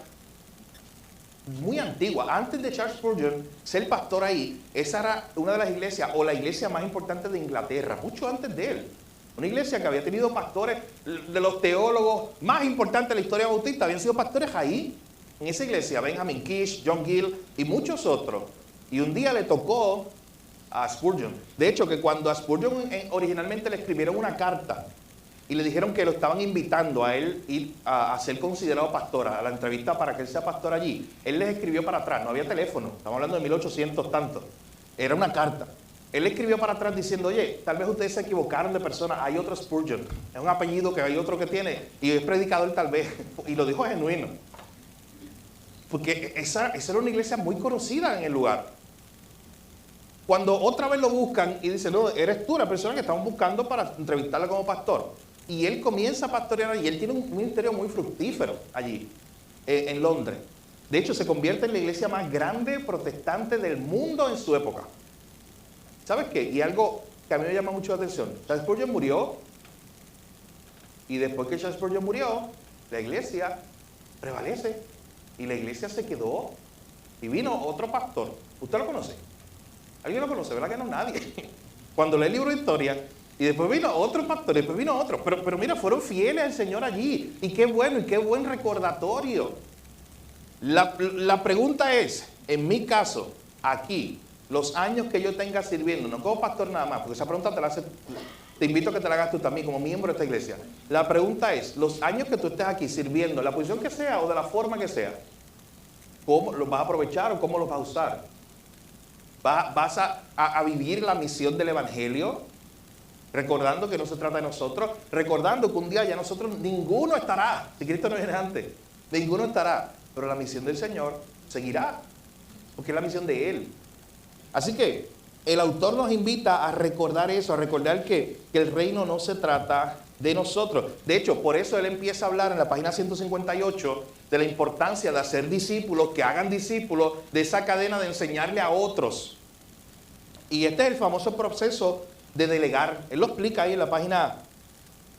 muy antigua. Antes de Charles Spurgeon ser pastor ahí, esa era una de las iglesias, o la iglesia más importante de Inglaterra, mucho antes de él. Una iglesia que había tenido pastores, de los teólogos más importantes de la historia bautista, habían sido pastores ahí, en esa iglesia, Benjamin Kish, John Gill y muchos otros. Y un día le tocó a Spurgeon. De hecho, que cuando a Spurgeon originalmente le escribieron una carta y le dijeron que lo estaban invitando a él ir a ser considerado pastor, a la entrevista para que él sea pastor allí, él les escribió para atrás, no había teléfono, estamos hablando de 1800 tanto, era una carta. Él le escribió para atrás diciendo, oye, tal vez ustedes se equivocaron de persona, hay otro Spurgeon, es un apellido que hay otro que tiene, y es predicador tal vez, y lo dijo genuino. Porque esa era una iglesia muy conocida en el lugar. Cuando otra vez lo buscan y dicen, no, eres tú la persona que estamos buscando para entrevistarla como pastor. Y él comienza a pastorear y él tiene un ministerio muy fructífero allí, en Londres. De hecho, se convierte en la iglesia más grande protestante del mundo en su época. ¿Sabes qué? Y algo que a mí me llama mucho la atención. Charles Spurgeon murió y después que Charles Spurgeon murió, la iglesia prevalece y la iglesia se quedó y vino otro pastor. ¿Usted lo conoce? ¿Alguien lo conoce? ¿Verdad que no? Nadie. Cuando lee el libro de historia, y después vino otro pastor, y después vino otro. Pero mira, fueron fieles al Señor allí. Y qué bueno, y qué buen recordatorio. La pregunta es, en mi caso, aquí, los años que yo tenga sirviendo, no como pastor nada más, porque esa pregunta te invito a que te la hagas tú también como miembro de esta iglesia. La pregunta es, los años que tú estés aquí sirviendo, la posición que sea o de la forma que sea, ¿cómo los vas a aprovechar o cómo los vas a usar? ¿Vas a vivir la misión del Evangelio? Recordando que no se trata de nosotros, recordando que un día ya nosotros, ninguno estará, si Cristo no viene antes, ninguno estará, pero la misión del Señor seguirá, porque es la misión de Él. Así que el autor nos invita a recordar eso, a recordar que el reino no se trata de nosotros. De hecho, por eso él empieza a hablar en la página 158 de la importancia de hacer discípulos, que hagan discípulos de esa cadena de enseñarle a otros. Y este es el famoso proceso de delegar. Él lo explica ahí en la página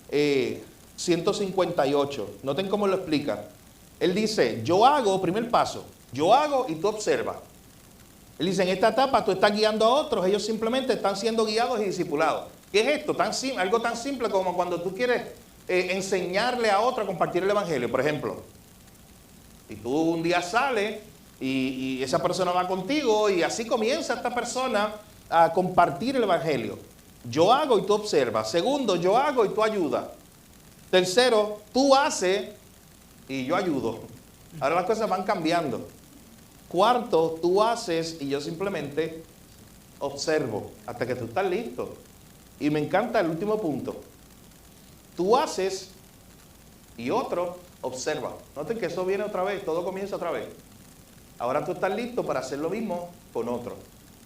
158. Noten cómo lo explica. Él dice, yo hago, primer paso, yo hago y tú observas. Él dice, en esta etapa tú estás guiando a otros, ellos simplemente están siendo guiados y discipulados. ¿Qué es esto? Algo tan simple como cuando tú quieres enseñarle a otro a compartir el Evangelio, por ejemplo. Y tú un día sales y esa persona va contigo y así comienza esta persona a compartir el Evangelio. Yo hago y tú observas. Segundo, yo hago y tú ayudas. Tercero, tú haces y yo ayudo. Ahora las cosas van cambiando. Cuarto, tú haces y yo simplemente observo hasta que tú estás listo. Y me encanta el último punto. Tú haces y otro observa. Noten que eso viene otra vez, todo comienza otra vez. Ahora tú estás listo para hacer lo mismo con otro.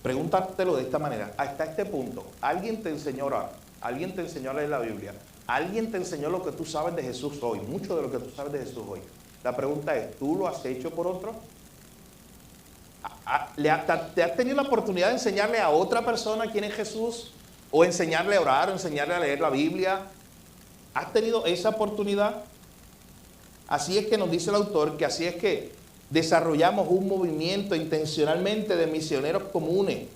Pregúntatelo de esta manera. Hasta este punto, ¿alguien te enseñó a orar? ¿Alguien te enseñó a leer la Biblia? ¿Alguien te enseñó lo que tú sabes de Jesús hoy? Mucho de lo que tú sabes de Jesús hoy. La pregunta es, ¿tú lo has hecho por otro? ¿Te has tenido la oportunidad de enseñarle a otra persona quién es Jesús? ¿O enseñarle a orar, o enseñarle a leer la Biblia? ¿Has tenido esa oportunidad? Así es que nos dice el autor que así es que desarrollamos un movimiento intencionalmente de misioneros comunes,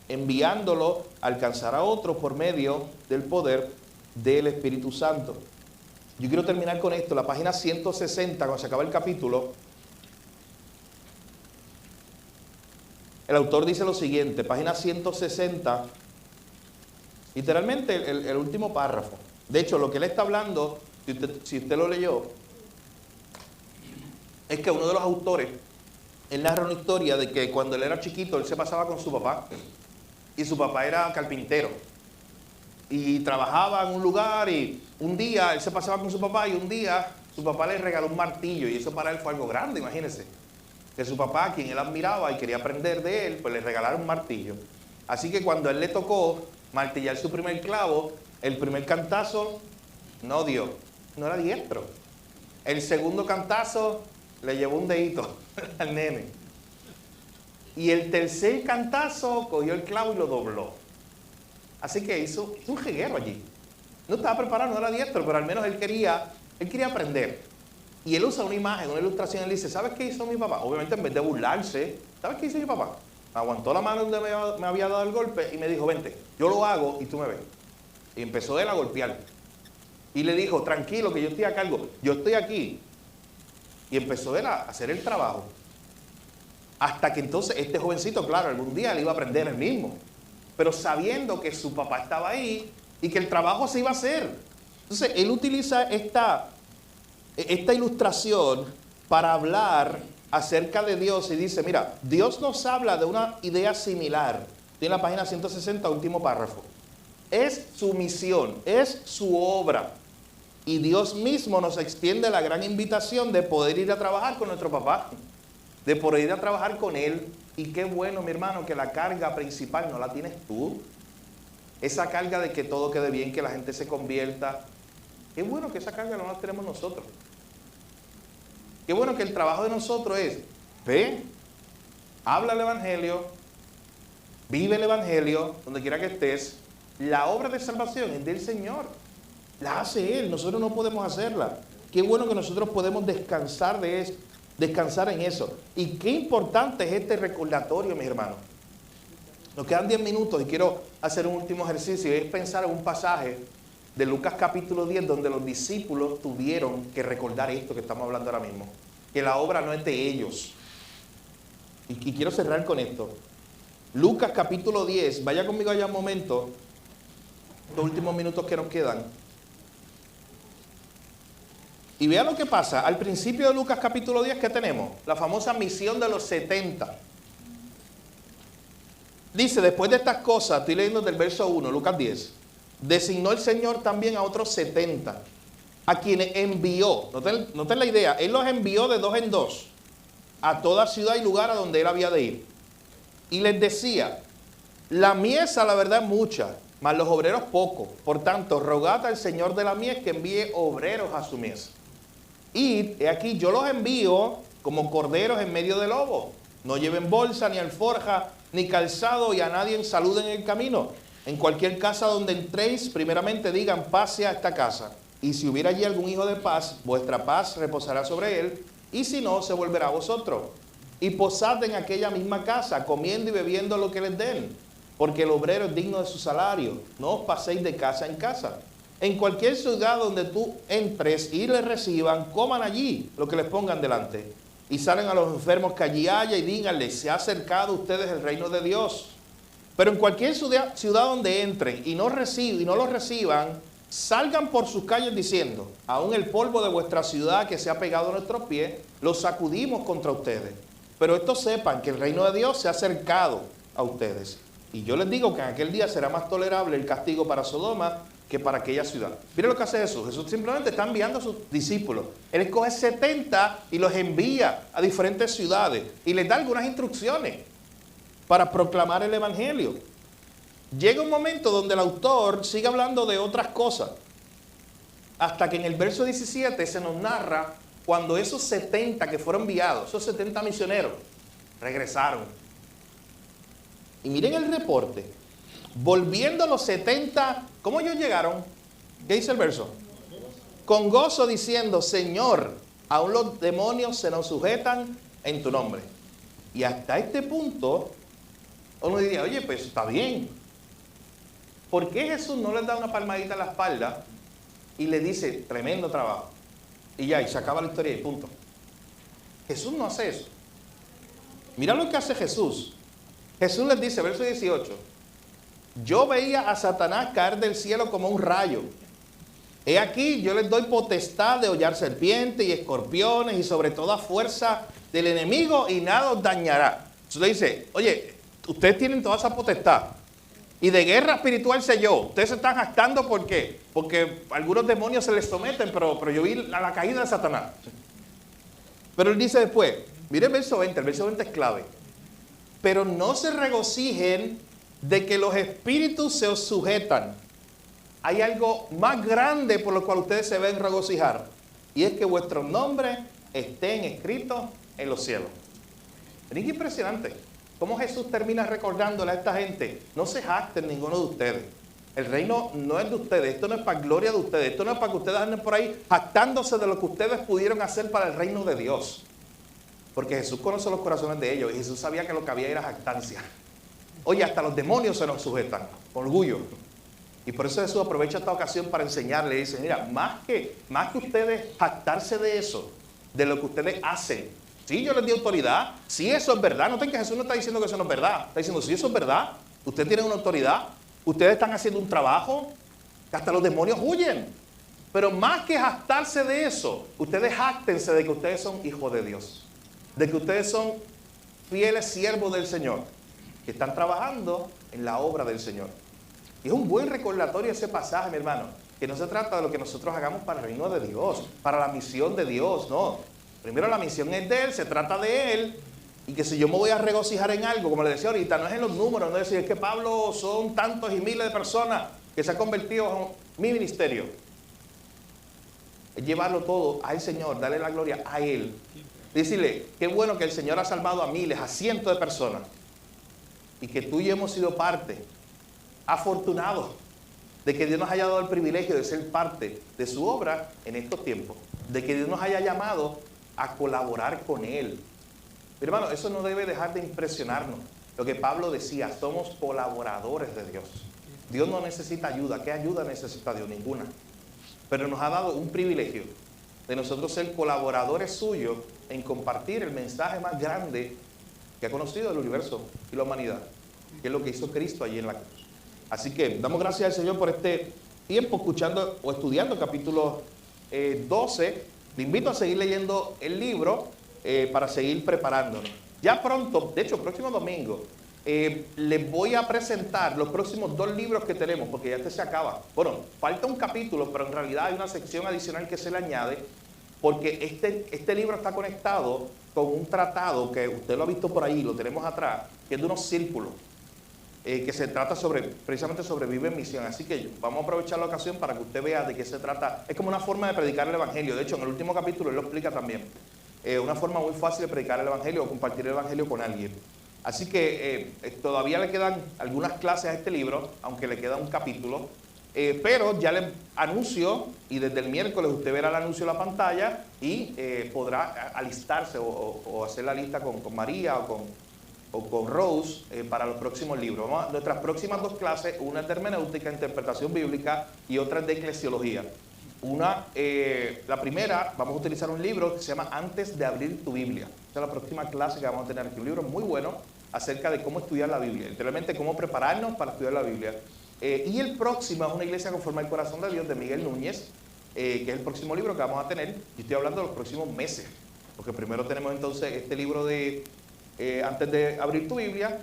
enviándolo a alcanzar a otros por medio del poder del Espíritu Santo. Yo quiero terminar con esto, la página 160, cuando se acaba el capítulo. El autor dice lo siguiente, página 160, literalmente el último párrafo. De hecho, lo que él está hablando, si usted lo leyó, es que uno de los autores, él narra una historia de que cuando él era chiquito, él se pasaba con su papá, y su papá era carpintero, y trabajaba en un lugar, y un día él se pasaba con su papá, y un día su papá le regaló un martillo, y eso para él fue algo grande, imagínense. Que su papá, a quien él admiraba y quería aprender de él, pues le regalaron un martillo. Así que cuando a él le tocó martillar su primer clavo, el primer cantazo no dio, no era diestro. El segundo cantazo le llevó un dedito al nene. Y el tercer cantazo cogió el clavo y lo dobló. Así que hizo un reguero allí. No estaba preparado, no era diestro, pero al menos él quería aprender. Y él usa una imagen, una ilustración, él dice, ¿sabes qué hizo mi papá? Obviamente en vez de burlarse, ¿sabes qué hizo mi papá? Aguantó la mano donde me había dado el golpe y me dijo, vente, yo lo hago y tú me ves. Y empezó él a golpear. Y le dijo, tranquilo que yo estoy a cargo, yo estoy aquí. Y empezó él a hacer el trabajo. Hasta que entonces este jovencito, claro, algún día él iba a aprender él mismo. Pero sabiendo que su papá estaba ahí y que el trabajo se iba a hacer. Entonces él utiliza esta ilustración para hablar acerca de Dios y dice, mira, Dios nos habla de una idea similar. Tiene la página 160, último párrafo. Es su misión, es su obra. Y Dios mismo nos extiende la gran invitación de poder ir a trabajar con nuestro papá, de poder ir a trabajar con él. Y qué bueno, mi hermano, que la carga principal no la tienes tú. Esa carga de que todo quede bien, que la gente se convierta. Qué bueno que esa carga no la tenemos nosotros. Qué bueno que el trabajo de nosotros es, ve, habla el Evangelio, vive el Evangelio, donde quiera que estés. La obra de salvación es del Señor. La hace Él, nosotros no podemos hacerla. Qué bueno que nosotros podemos descansar en eso. Y qué importante es este recordatorio, mis hermanos. Nos quedan 10 minutos y quiero hacer un último ejercicio, y es pensar en un pasaje de Lucas capítulo 10, donde los discípulos tuvieron que recordar esto que estamos hablando ahora mismo, que la obra no es de ellos. Y quiero cerrar con esto. Lucas capítulo 10, vaya conmigo allá un momento, los últimos minutos que nos quedan. Y vea lo que pasa. Al principio de Lucas capítulo 10, ¿qué tenemos? La famosa misión de los 70. Dice, después de estas cosas, estoy leyendo del verso 1, Lucas 10, designó el Señor también a otros 70, a quienes envió. Noten la idea, Él los envió de 2 en 2, a toda ciudad y lugar a donde Él había de ir. Y les decía, la mies a la verdad es mucha, mas los obreros pocos. Por tanto, rogad al Señor de la mies que envíe obreros a su mies. Y he aquí, yo los envío como corderos en medio de lobos. No lleven bolsa, ni alforja, ni calzado, y a nadie saluden en el camino. En cualquier casa donde entréis, primeramente digan, paz sea esta casa. Y si hubiera allí algún hijo de paz, vuestra paz reposará sobre él, y si no, se volverá a vosotros. Y posad en aquella misma casa, comiendo y bebiendo lo que les den, porque el obrero es digno de su salario. No os paséis de casa en casa. En cualquier ciudad donde tú entres y les reciban, coman allí lo que les pongan delante. Y salen a los enfermos que allí haya y díganles, se ha acercado a ustedes el reino de Dios. Pero en cualquier ciudad donde entren y no los reciban, salgan por sus calles diciendo, aún el polvo de vuestra ciudad que se ha pegado a nuestros pies, lo sacudimos contra ustedes. Pero estos sepan que el reino de Dios se ha acercado a ustedes. Y yo les digo que en aquel día será más tolerable el castigo para Sodoma que para aquella ciudad. Miren lo que hace Jesús. Jesús simplemente está enviando a sus discípulos. Él escoge 70 y los envía a diferentes ciudades y les da algunas instrucciones para proclamar el Evangelio. Llega un momento donde el autor sigue hablando de otras cosas, hasta que en el verso 17 se nos narra cuando esos 70 que fueron enviados, esos 70 misioneros, regresaron. Y miren el reporte. Volviendo los 70, ¿cómo ellos llegaron? ¿Qué dice el verso? Con gozo diciendo, Señor, aún los demonios se nos sujetan en tu nombre. Y hasta este punto, uno diría, oye, pues está bien. ¿Por qué Jesús no les da una palmadita en la espalda y le dice, tremendo trabajo? Y ya, y se acaba la historia y punto. Jesús no hace eso. Mira lo que hace Jesús. Jesús les dice, verso 18, yo veía a Satanás caer del cielo como un rayo. He aquí, yo les doy potestad de hollar serpientes y escorpiones y sobre toda fuerza del enemigo y nada os dañará. Entonces le dice, oye, ustedes tienen toda esa potestad. Y de guerra espiritual sé yo. Ustedes se están jactando, ¿por qué? Porque algunos demonios se les someten, pero yo vi la caída de Satanás. Pero él dice después, mire el verso 20 es clave. Pero no se regocijen de que los espíritus se os sujetan. Hay algo más grande por lo cual ustedes se ven regocijar. Y es que vuestros nombres estén escritos en los cielos. Miren qué impresionante. ¿Cómo Jesús termina recordándole a esta gente? No se jacten ninguno de ustedes. El reino no es de ustedes. Esto no es para gloria de ustedes. Esto no es para que ustedes anden por ahí jactándose de lo que ustedes pudieron hacer para el reino de Dios. Porque Jesús conoce los corazones de ellos. Y Jesús sabía que lo que había era jactancia. Oye, hasta los demonios se nos sujetan. Con orgullo. Y por eso Jesús aprovecha esta ocasión para enseñarle. Y dice, mira, más que ustedes jactarse de eso, de lo que ustedes hacen. Sí, yo les di autoridad. Sí, eso es verdad. Noten que Jesús no está diciendo que eso no es verdad. Está diciendo, sí, eso es verdad. Ustedes tienen una autoridad. Ustedes están haciendo un trabajo que hasta los demonios huyen. Pero más que jactarse de eso, ustedes jáctense de que ustedes son hijos de Dios. De que ustedes son fieles siervos del Señor. Que están trabajando en la obra del Señor. Y es un buen recordatorio ese pasaje, mi hermano. Que no se trata de lo que nosotros hagamos para el reino de Dios. Para la misión de Dios, no. Primero la misión es de Él, se trata de Él, y que si yo me voy a regocijar en algo, como le decía ahorita, no es en los números, no es decir, es que Pablo son tantos y miles de personas que se han convertido en mi ministerio. Es llevarlo todo al Señor, darle la gloria a Él. Decirle, qué bueno que el Señor ha salvado a miles, a cientos de personas, y que tú y yo hemos sido parte, afortunados, de que Dios nos haya dado el privilegio de ser parte de su obra en estos tiempos, de que Dios nos haya llamado a colaborar con Él. Mi hermano, eso no debe dejar de impresionarnos. Lo que Pablo decía, somos colaboradores de Dios. Dios no necesita ayuda. ¿Qué ayuda necesita Dios? Ninguna. Pero nos ha dado un privilegio de nosotros ser colaboradores suyos en compartir el mensaje más grande que ha conocido el universo y la humanidad, que es lo que hizo Cristo allí en la cruz. Así que damos gracias al Señor por este tiempo escuchando o estudiando el capítulo 12. Le invito a seguir leyendo el libro para seguir preparándonos. Ya pronto, de hecho, el próximo domingo, les voy a presentar los próximos 2 libros que tenemos, porque ya este se acaba. Bueno, falta un capítulo, pero en realidad hay una sección adicional que se le añade, porque este libro está conectado con un tratado que usted lo ha visto por ahí, lo tenemos atrás, que es de unos círculos, que se trata precisamente sobre Vive en Misión. Así que vamos a aprovechar la ocasión para que usted vea de qué se trata. Es como una forma de predicar el Evangelio. De hecho, en el último capítulo él lo explica también. Una forma muy fácil de predicar el Evangelio o compartir el Evangelio con alguien. Así que todavía le quedan algunas clases a este libro, aunque le queda un capítulo. Pero ya le anuncio, y desde el miércoles usted verá el anuncio en la pantalla y podrá alistarse o hacer la lista con María o con Rose para los próximos libros. Nuestras próximas 2 clases, una es de hermenéutica, interpretación bíblica, y otra es de eclesiología. La primera, vamos a utilizar un libro que se llama Antes de abrir tu Biblia. Esa es la próxima clase que vamos a tener aquí. Un libro muy bueno acerca de cómo estudiar la Biblia, literalmente cómo prepararnos para estudiar la Biblia. Y el próximo es Una iglesia conforme al corazón de Dios, de Miguel Núñez, que es el próximo libro que vamos a tener. Y estoy hablando de los próximos meses, porque primero tenemos entonces este libro de Antes de abrir tu Biblia,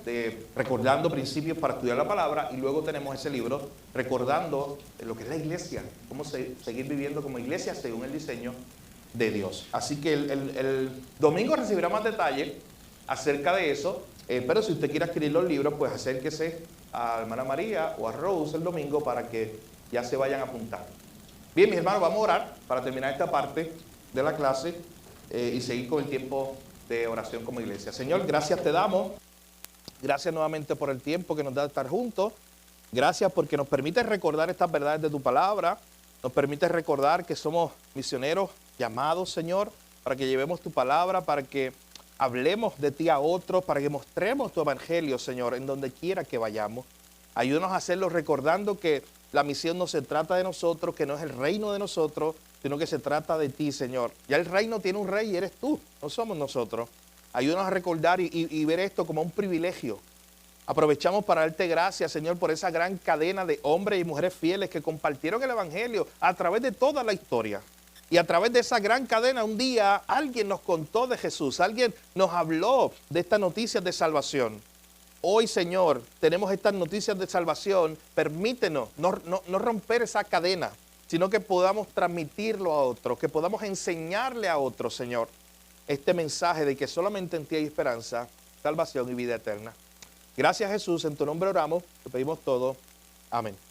recordando principios para estudiar la palabra, y luego tenemos ese libro recordando lo que es la iglesia, cómo seguir viviendo como iglesia según el diseño de Dios. Así que el domingo recibirá más detalles acerca de eso, pero si usted quiere adquirir los libros, pues acérquese a la hermana María o a Rose el domingo para que ya se vayan a apuntar. Bien, mis hermanos, vamos a orar para terminar esta parte de la clase y seguir con el tiempo de oración como iglesia. Señor, gracias te damos. Gracias nuevamente por el tiempo que nos da de estar juntos. Gracias porque nos permite recordar estas verdades de tu palabra. Nos permite recordar que somos misioneros llamados, Señor, para que llevemos tu palabra, para que hablemos de ti a otros, para que mostremos tu evangelio, Señor, en donde quiera que vayamos. Ayúdanos a hacerlo recordando que la misión no se trata de nosotros, que no es el reino de nosotros, sino que se trata de ti, Señor. Ya el reino tiene un rey y eres tú, no somos nosotros. Ayúdanos a recordar y ver esto como un privilegio. Aprovechamos para darte gracias, Señor, por esa gran cadena de hombres y mujeres fieles que compartieron el evangelio a través de toda la historia. Y a través de esa gran cadena, un día alguien nos contó de Jesús, alguien nos habló de estas noticias de salvación. Hoy, Señor, tenemos estas noticias de salvación. Permítenos no romper esa cadena, sino que podamos transmitirlo a otros, que podamos enseñarle a otros, Señor, este mensaje de que solamente en ti hay esperanza, salvación y vida eterna. Gracias, Jesús. En tu nombre oramos. Te pedimos todo. Amén.